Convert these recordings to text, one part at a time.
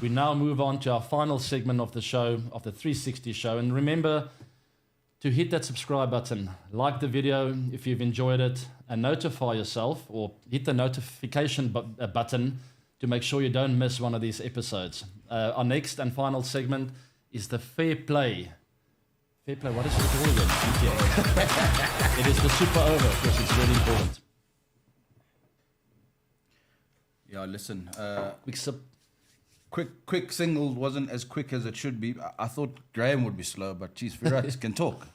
We now move on to our final segment of the show, of the 360 show. And remember to hit that subscribe button, like the video if you've enjoyed it, and notify yourself, or hit the notification button to make sure you don't miss one of these episodes. Our next and final segment is the Fair Play. Fair Play, what is it called again? It is the Super Over, because it's really important. Yeah, listen. Quick Quick single wasn't as quick as it should be. I thought Graham would be slow, but geez, Virat can talk.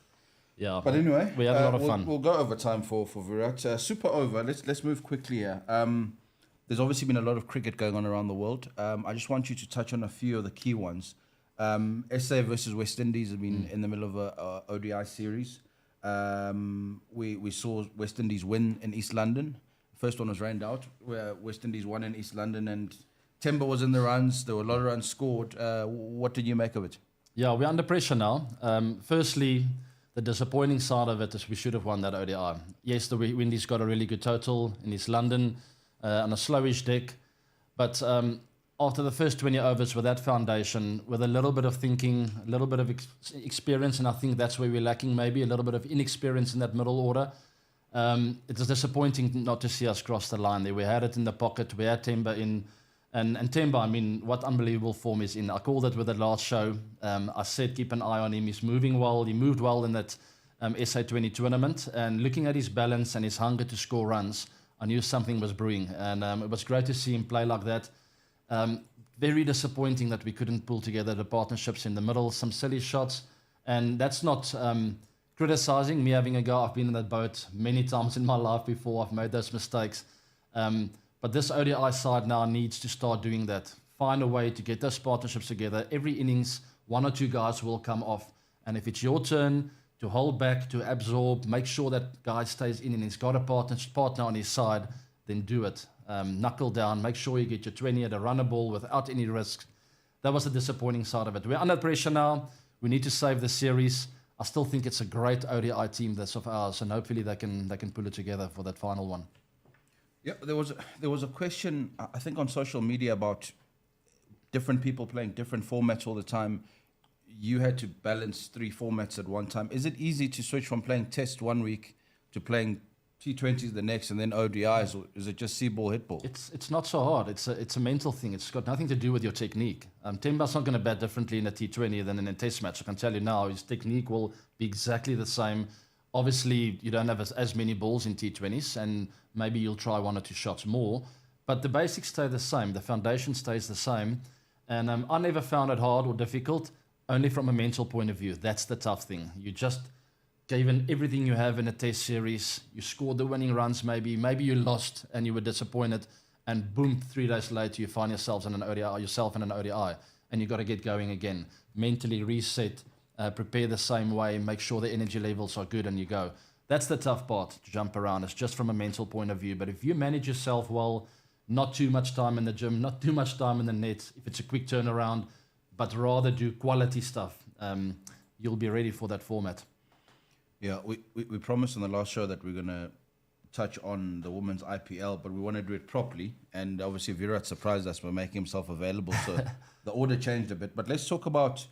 Yeah, But anyway, we had a lot of fun. We'll go over time for Virat. Super over. Let's move quickly here. There's obviously been a lot of cricket going on around the world. I just want you to touch on a few of the key ones. SA versus West Indies have been in the middle of a ODI series. We saw West Indies win in East London. First one was rained out, where West Indies won in East London, and Timber was in the runs. There were a lot of runs scored. What did you make of it? Yeah, we're under pressure now. Firstly, the disappointing side of it is we should have won that ODI. Yes, the Windies got a really good total in East London on a slowish deck, but after the first 20 overs with that foundation, with a little bit of thinking, a little bit of experience, and I think that's where we're lacking, maybe a little bit of inexperience in that middle order. It was disappointing not to see us cross the line there. We had it in the pocket. We had Timber in. And Timber, I mean, what unbelievable form he's in. I called it with the last show. I said keep an eye on him. He's moving well. He moved well in that SA20 tournament. And looking at his balance and his hunger to score runs, I knew something was brewing. And it was great to see him play like that. Very disappointing that we couldn't pull together the partnerships in the middle. Some silly shots. And that's not criticizing me having a go. I've been in that boat many times in my life before. I've made those mistakes. But this ODI side now needs to start doing that. Find a way to get those partnerships together. Every innings, one or two guys will come off. And if it's your turn to hold back, to absorb, make sure that guy stays in and he's got a partner on his side, then do it. Knuckle down, make sure you get your 20 at a runner ball without any risks. That was the disappointing side of it. We're under pressure now. We need to save the series. I still think it's a great ODI team that's of ours, and hopefully they can pull it together for that final one. Yeah, there was a question, I think, on social media about different people playing different formats all the time. You had to balance 3 formats at one time. Is it easy to switch from playing Test one week to playing T20s the next and then ODIs, or is it just see ball, hit ball? It's not so hard. It's a mental thing. It's got nothing to do with your technique. Timber's not going to bat differently in a T20 than in a Test match. I can tell you now, his technique will be exactly the same. Obviously, you don't have as many balls in T20s, and maybe you'll try 1 or 2 shots more. But the basics stay the same. The foundation stays the same. And I never found it hard or difficult, only from a mental point of view. That's the tough thing. You just gave in everything you have in a Test series. You scored the winning runs maybe. Maybe you lost and you were disappointed. And boom, 3 days later, you find yourself in an ODI. And you've got to get going again. Mentally reset. Prepare the same way, make sure the energy levels are good, and you go. That's the tough part, to jump around. It's just from a mental point of view. But if you manage yourself well, not too much time in the gym, not too much time in the net, if it's a quick turnaround, but rather do quality stuff, you'll be ready for that format. Yeah, we promised on the last show that we're going to touch on the women's IPL, but we want to do it properly. And obviously Virat surprised us by making himself available, so the order changed a bit. But let's talk about...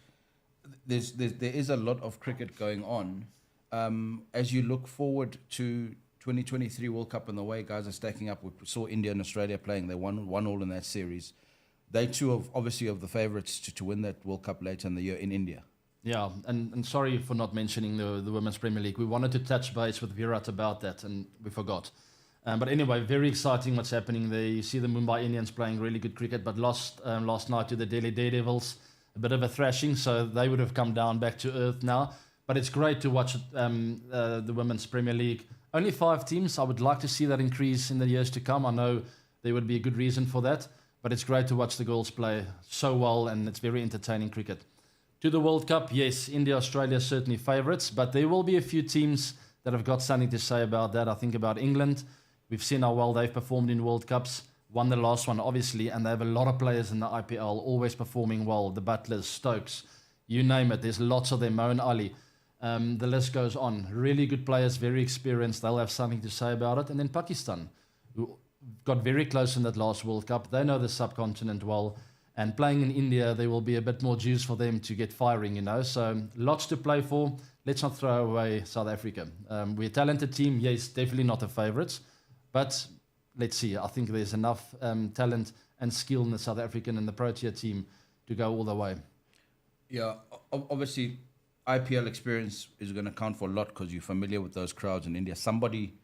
There is a lot of cricket going on. As you look forward to 2023 World Cup and the way guys are stacking up, we saw India and Australia playing. They won all in that series. They too are obviously of the favourites to win that World Cup later in the year in India. Yeah, and sorry for not mentioning the Women's Premier League. We wanted to touch base with Virat about that, and we forgot. But anyway, very exciting what's happening there. You see the Mumbai Indians playing really good cricket, but lost last night to the Delhi Daredevils. A bit of a thrashing, so they would have come down back to earth now. But it's great to watch the Women's Premier League. Only 5 teams. I would like to see that increase in the years to come. I know there would be a good reason for that. But it's great to watch the girls play so well, and it's very entertaining cricket. To the World Cup, yes, India, Australia are certainly favourites. But there will be a few teams that have got something to say about that. I think about England. We've seen how well they've performed in World Cups. Won the last one, obviously, and they have a lot of players in the IPL always performing well. The Butlers, Stokes, you name it. There's lots of them. Moeen Ali. The list goes on. Really good players, very experienced. They'll have something to say about it. And then Pakistan, who got very close in that last World Cup. They know the subcontinent well. And playing in India, there will be a bit more juice for them to get firing, So lots to play for. Let's not throw away South Africa. We're a talented team. Yes, definitely not the favourites. But let's see. I think there's enough talent and skill in the South African and the Protea team to go all the way. Yeah, obviously, IPL experience is going to count for a lot because you're familiar with those crowds in India. Somebody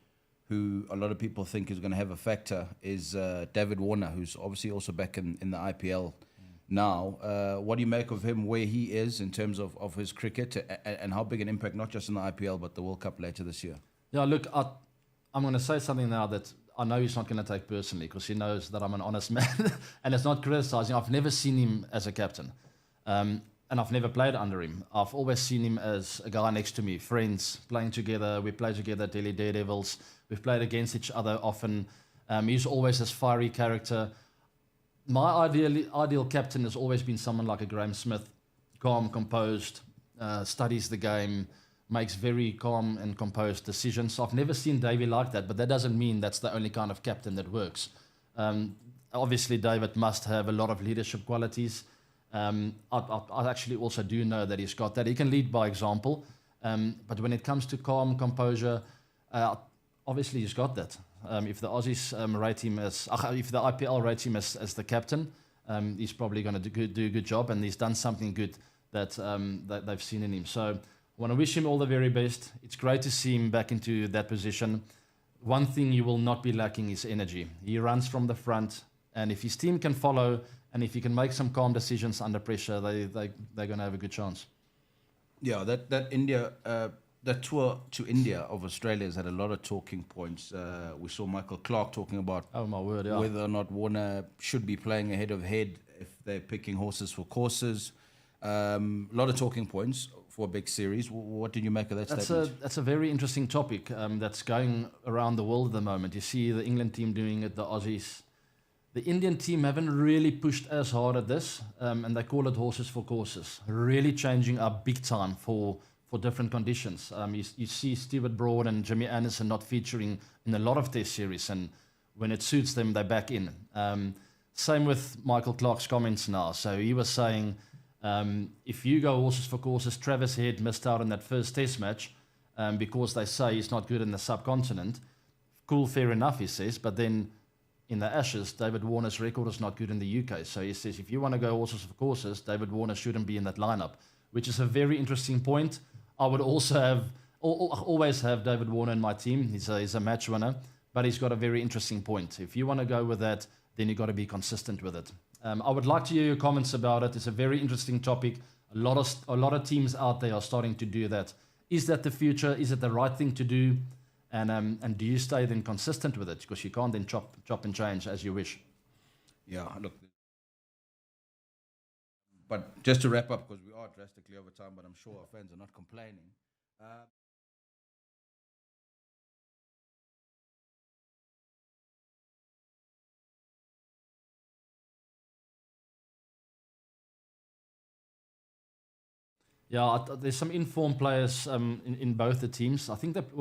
who a lot of people think is going to have a factor is David Warner, who's obviously also back in the IPL now. What do you make of him, where he is in terms of his cricket and how big an impact, not just in the IPL, but the World Cup later this year? Yeah, look, I'm going to say something now that I know he's not going to take personally because he knows that I'm an honest man and it's not criticizing. I've never seen him as a captain. And I've never played under him. I've always seen him as a guy next to me, friends, playing together. We play together at Delhi Daredevils. We've played against each other often. He's always this fiery character. My ideal captain has always been someone like a Graham Smith, calm, composed, studies the game, makes very calm and composed decisions. So I've never seen Davey like that, but that doesn't mean that's the only kind of captain that works. Obviously, David must have a lot of leadership qualities. I actually also do know that he's got that. He can lead by example, but when it comes to calm, composure, obviously he's got that. If the Aussies rate him if the IPL rates him as the captain, he's probably going to do a good job, and he's done something good that they've seen in him. So I want to wish him all the very best. It's great to see him back into that position. One thing you will not be lacking is energy. He runs from the front, and if his team can follow, and if he can make some calm decisions under pressure, they're going to have a good chance. Yeah, that tour to India of Australia has had a lot of talking points. We saw Michael Clarke talking about whether or not Warner should be playing ahead of Head if they're picking horses for courses. A lot of talking points for a big series. What did you make of that statement? That's a very interesting topic that's going around the world at the moment. You see the England team doing it, the Aussies. The Indian team haven't really pushed as hard at this, and they call it horses for courses. Really changing up big time for different conditions. You see Stuart Broad and Jimmy Anderson not featuring in a lot of Test series, and when it suits them, they're back in. Same with Michael Clarke's comments now. So he was saying, if you go horses for courses, Travis Head missed out on that first Test match because they say he's not good in the subcontinent. Cool, fair enough, he says, but then in the Ashes, David Warner's record is not good in the UK. So he says, if you want to go horses for courses, David Warner shouldn't be in that lineup, which is a very interesting point. I would also always have David Warner in my team. He's a match winner, but he's got a very interesting point. If you want to go with that, then you've got to be consistent with it. I would like to hear your comments about it. It's a very interesting topic. A lot of teams out there are starting to do that. Is that the future? Is it the right thing to do? And do you stay then consistent with it? Because you can't then chop and change as you wish. Yeah, look. But just to wrap up, because we are drastically over time, but I'm sure our fans are not complaining. Yeah, there's some informed players in both the teams. I think that,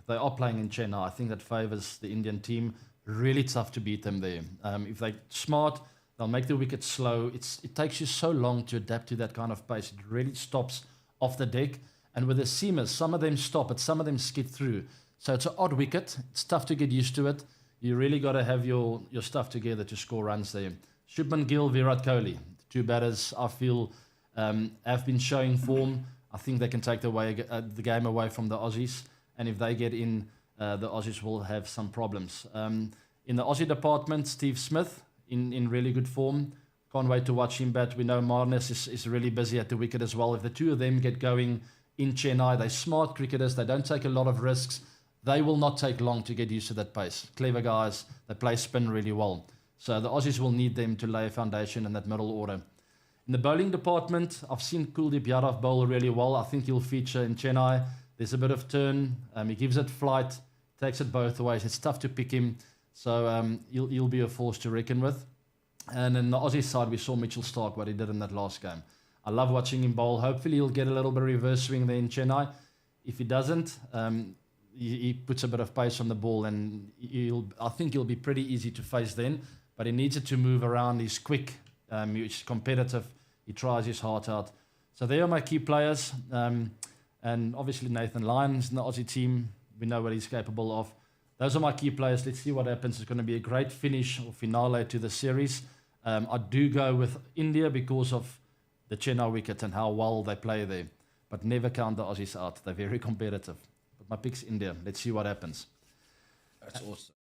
they are playing in Chennai. I think that favours the Indian team. Really tough to beat them there. If they're smart, they'll make the wicket slow. It takes you so long to adapt to that kind of pace. It really stops off the deck. And with the seamers, some of them stop it, some of them skid through. So it's an odd wicket. It's tough to get used to it. You really got to have your stuff together to score runs there. Shubman Gill, Virat Kohli, the two batters, I feel, have been showing form. I think they can take the game away from the Aussies. And if they get in, the Aussies will have some problems. In the Aussie department, Steve Smith in really good form. Can't wait to watch him bat. We know Marnus is really busy at the wicket as well. If the two of them get going in Chennai, they're smart cricketers. They don't take a lot of risks. They will not take long to get used to that pace. Clever guys. They play spin really well. So the Aussies will need them to lay a foundation in that middle order. In the bowling department, I've seen Kuldeep Yadav bowl really well. I think he'll feature in Chennai. There's a bit of turn. He gives it flight, takes it both ways. It's tough to pick him. So he'll be a force to reckon with. And in the Aussie side, we saw Mitchell Starc, what he did in that last game. I love watching him bowl. Hopefully he'll get a little bit of reverse swing there in Chennai. If he doesn't, he puts a bit of pace on the ball, and I think he'll be pretty easy to face then. But he needs it to move around. He's quick. He's competitive. He tries his heart out. So they are my key players. And obviously Nathan Lyons in the Aussie team. We know what he's capable of. Those are my key players. Let's see what happens. It's going to be a great finish or finale to the series. I do go with India because of the Chennai wicket and how well they play there. But never count the Aussies out. They're very competitive. But my pick's India. Let's see what happens. That's awesome.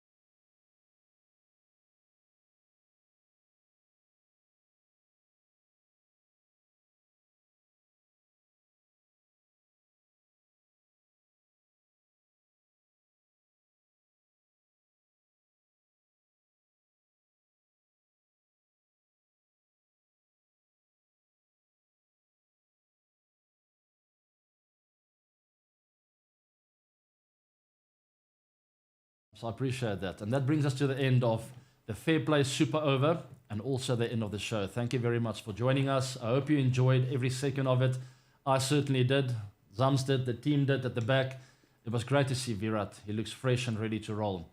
So I appreciate that. And that brings us to the end of the Fair Play Super Over and also the end of the show. Thank you very much for joining us. I hope you enjoyed every second of it. I certainly did. Zams did, the team did at the back. It was great to see Virat. He looks fresh and ready to roll.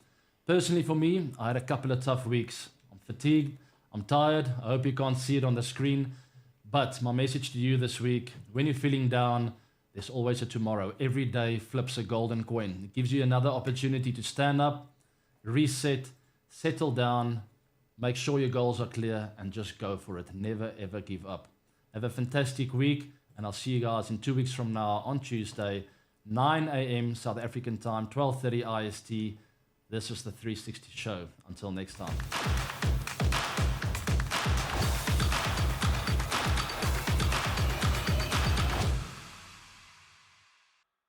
Personally for me, I had a couple of tough weeks. I'm fatigued. I'm tired. I hope you can't see it on the screen. But my message to you this week, when you're feeling down, there's always a tomorrow. Every day flips a golden coin. It gives you another opportunity to stand up, reset, settle down, make sure your goals are clear, and just go for it. Never, ever give up. Have a fantastic week, and I'll see you guys in 2 weeks from now on Tuesday, 9 a.m. South African time, 12:30 IST. This is the 360 show. Until next time.